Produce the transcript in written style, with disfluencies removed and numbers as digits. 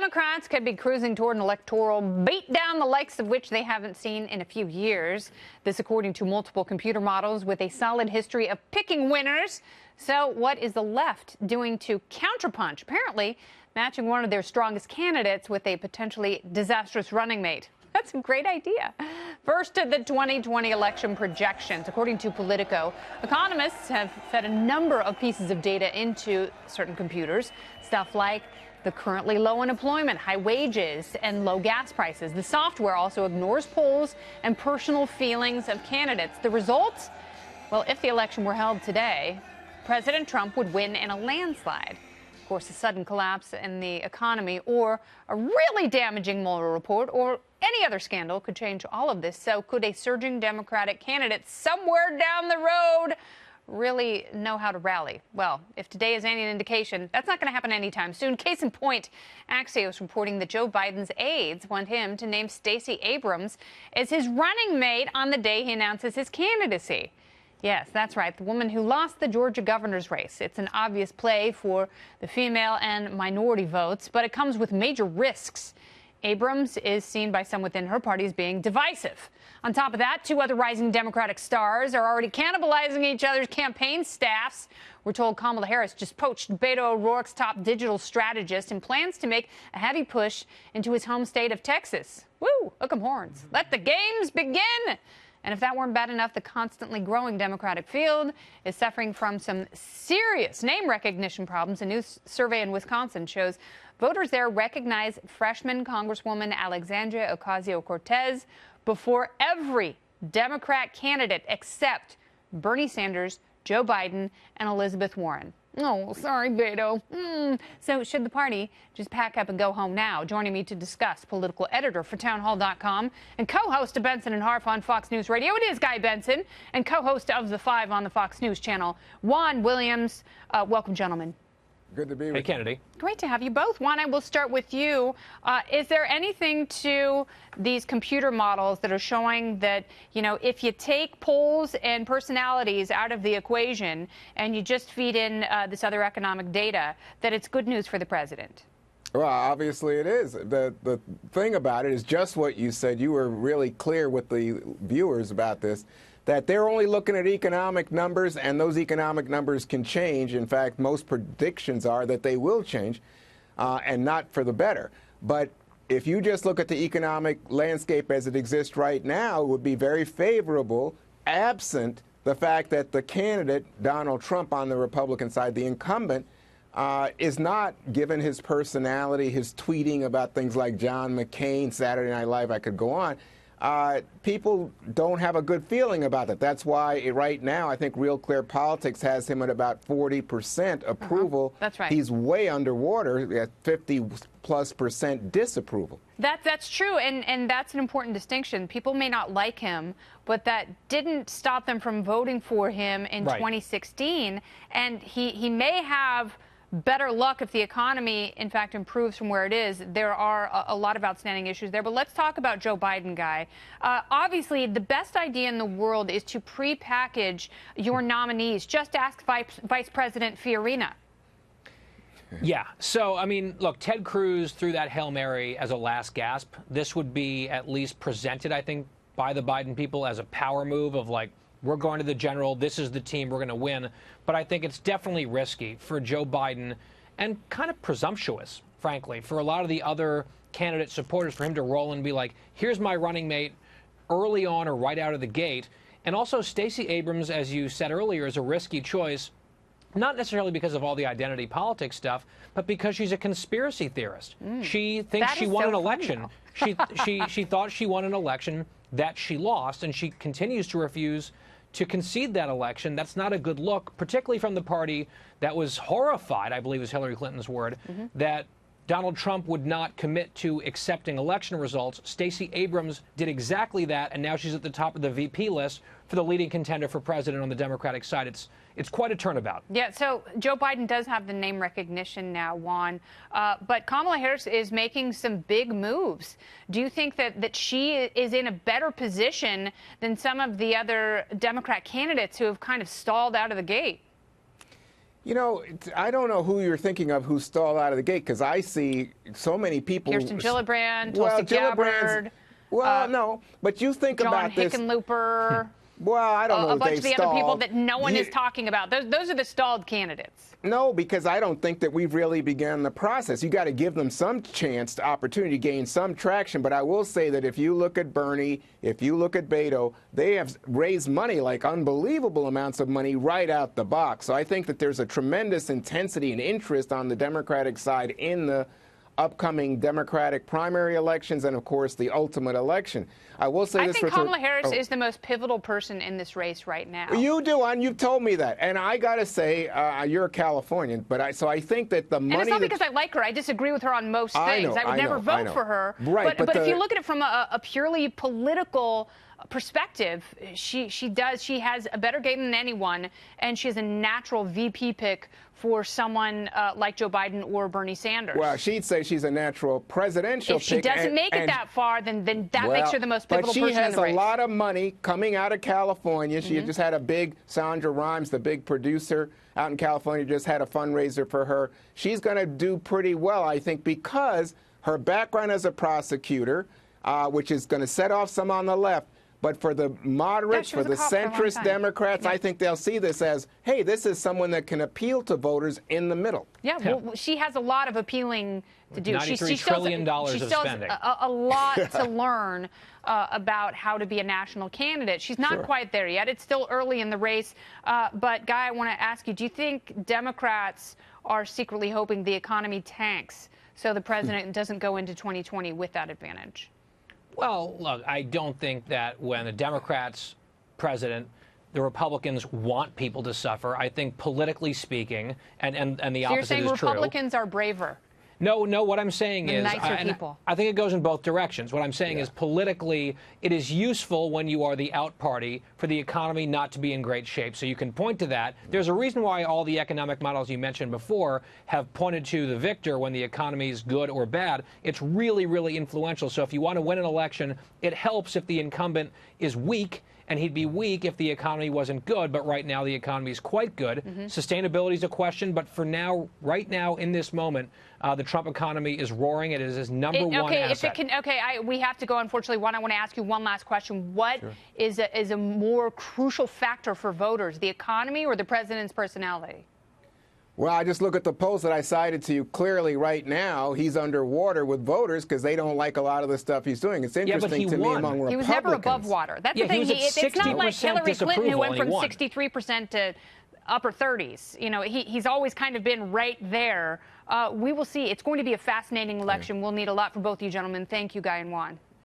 Democrats could be cruising toward an electoral beatdown, the likes of which they haven't seen in a few years. This according to multiple computer models with a solid history of picking winners. So what is the left doing to counterpunch? Apparently matching one of their strongest candidates with a potentially disastrous running mate. That's a great idea. First to the 2020 election projections. According to Politico, economists have fed a number of pieces of data into certain computers. Stuff like the currently low unemployment, high wages, and low gas prices. The software also ignores polls and personal feelings of candidates. The results? Well, if the election were held today, President Trump would win in a landslide. Of course, a sudden collapse in the economy or a really damaging Mueller report or any other scandal could change all of this. So could a surging Democratic candidate somewhere down the road really know how to rally? Well, if today is any indication, that's not going to happen anytime soon. Case in point, Axios reporting that Joe Biden's aides want him to name Stacey Abrams as his running mate on the day he announces his candidacy. Yes, that's right, the woman who lost the Georgia governor's race. It's an obvious play for the female and minority votes, but it comes with major risks. Abrams is seen by some within her party as being divisive. On top of that, two other rising Democratic stars are already cannibalizing each other's campaign staffs. We're told Kamala Harris just poached Beto O'Rourke's top digital strategist and plans to make a heavy push into his home state of Texas. Woo, hook 'em horns. Let the games begin. And if that weren't bad enough, the constantly growing Democratic field is suffering from some serious name recognition problems. A new survey in Wisconsin shows voters there recognize freshman Congresswoman Alexandria Ocasio-Cortez before every Democrat candidate except Bernie Sanders, Joe Biden, and Elizabeth Warren. Oh, sorry, Beto. So should the party just pack up and go home now? Joining me to discuss, political editor for townhall.com and co-host of Benson and Harf on Fox News Radio, it is Guy Benson, and co-host of The Five on the Fox News channel, Juan Williams. Welcome, gentlemen. Good to be with you. Hey, Kennedy. Great to have you both. Juan, I will start with you. Is there anything to these computer models that are showing that, you know, if you take polls and personalities out of the equation and you just feed in this other economic data, that it's good news for the president? Well, obviously it is. The thing about it is just what you said. You were really clear with the viewers about this, that they're only looking at economic numbers, and those economic numbers can change. In fact, most predictions are that they will change, and not for the better. But if you just look at the economic landscape as it exists right now, it would be very favorable, absent the fact that the candidate, Donald Trump on the Republican side, the incumbent, is not, given his personality, his tweeting about things like John McCain, Saturday Night Live, I could go on. People don't have a good feeling about that. That's why right now I think Real Clear Politics has him at about 40% approval. That's right. He's way underwater at 50+% disapproval. That's true, and that's an important distinction. People may not like him, but that didn't stop them from voting for him in 2016. And he may have better luck if the economy, in fact, improves from where it is. There are a lot of outstanding issues there. But let's talk about Joe Biden, Guy. Obviously, the best idea in the world is to pre-package your nominees. Just ask Vice President Fiorina. Yeah. So, I mean, look, Ted Cruz threw that Hail Mary as a last gasp. This would be at least presented, I think, by the Biden people as a power move of like, we're going to the general, this is the team, we're going to win. But I think it's definitely risky for Joe Biden and kind of presumptuous, frankly, for a lot of the other candidate supporters for him to roll and be like, here's my running mate early on or right out of the gate. And also Stacey Abrams, as you said earlier, is a risky choice, not necessarily because of all the identity politics stuff, but because she's a conspiracy theorist. She thinks she won an election. She thought she won an election that she lost, and she continues to refuse to concede that election. That's not a good look, particularly from the party that was horrified, I believe is Hillary Clinton's word, that Donald Trump would not commit to accepting election results. Stacey Abrams did exactly that, and now she's at the top of the VP list for the leading contender for president on the Democratic side. It's quite a turnabout. Yeah, so Joe Biden does have the name recognition now, Juan, but Kamala Harris is making some big moves. Do you think that she is in a better position than some of the other Democrat candidates who have kind of stalled out of the gate? You know, I don't know who you're thinking of who stalled out of the gate, because I see so many people. Kirsten Gillibrand, Well, Tulsi Gabbard. No, but you think John about this. Hickenlooper. Well, I don't know a if bunch they of the stalled. other people that no one is talking about. Those are the stalled candidates. No, because I don't think that we've really begun the process. You got to give them some chance, opportunity to gain some traction. But I will say that if you look at Bernie, if you look at Beto, they have raised money, like unbelievable amounts of money, right out the box. So I think that there's a tremendous intensity and interest on the Democratic side in the upcoming Democratic primary elections and, of course, the ultimate election. I will say I this. think Kamala Harris is the most pivotal person in this race right now. You do, and you've told me that. And I got to say, you're a Californian, but so I think that the money. And it's not because I like her. I disagree with her on most things. I would never vote for her. Right, but if you look at it from a purely political perspective, she has a better game than anyone, and she is a natural VP pick for someone like Joe Biden or Bernie Sanders. Well, she'd say she's a natural presidential pick. If she doesn't make it that far, then that makes her the most pivotal person in the race. But she has a lot of money coming out of California. She just had a big, Sandra Rhimes, the big producer out in California, just had a fundraiser for her. She's going to do pretty well, I think, because her background as a prosecutor, which is going to set off some on the left. But for the moderates, for the centrist Democrats, I think they'll see this as, hey, this is someone that can appeal to voters in the middle. Yeah, well, she has a lot of appealing to do. $93 trillion of spending. A lot to learn about how to be a national candidate. She's not quite there yet. It's still early in the race. But, Guy, I want to ask you, do you think Democrats are secretly hoping the economy tanks so the president doesn't go into 2020 with that advantage? Well, look, I don't think that when the Democrats president, the Republicans want people to suffer. I think politically speaking, and the opposite is true. So you're saying Republicans are braver? No, what I'm saying is, I think it goes in both directions. What I'm saying is politically, it is useful when you are the out party for the economy not to be in great shape. So you can point to that. There's a reason why all the economic models you mentioned before have pointed to the victor when the economy is good or bad. It's really, really influential. So if you want to win an election, it helps if the incumbent is weak. And he'd be weak if the economy wasn't good, but right now the economy is quite good. Sustainability is a question, but for now, right now, in this moment, the Trump economy is roaring. It is his number one asset. We have to go, unfortunately. I want to ask you one last question. What is a more crucial factor for voters, the economy or the president's personality? Well, I just look at the polls that I cited to you. Clearly, right now, he's underwater with voters because they don't like a lot of the stuff he's doing. It's interesting to me among Republicans. He was never above water. That's the thing. It's not like Hillary Clinton, who went from 63% to upper 30s. You know, he's always kind of been right there. We will see. It's going to be a fascinating election. We'll need a lot from both of you gentlemen. Thank you, Guy and Juan.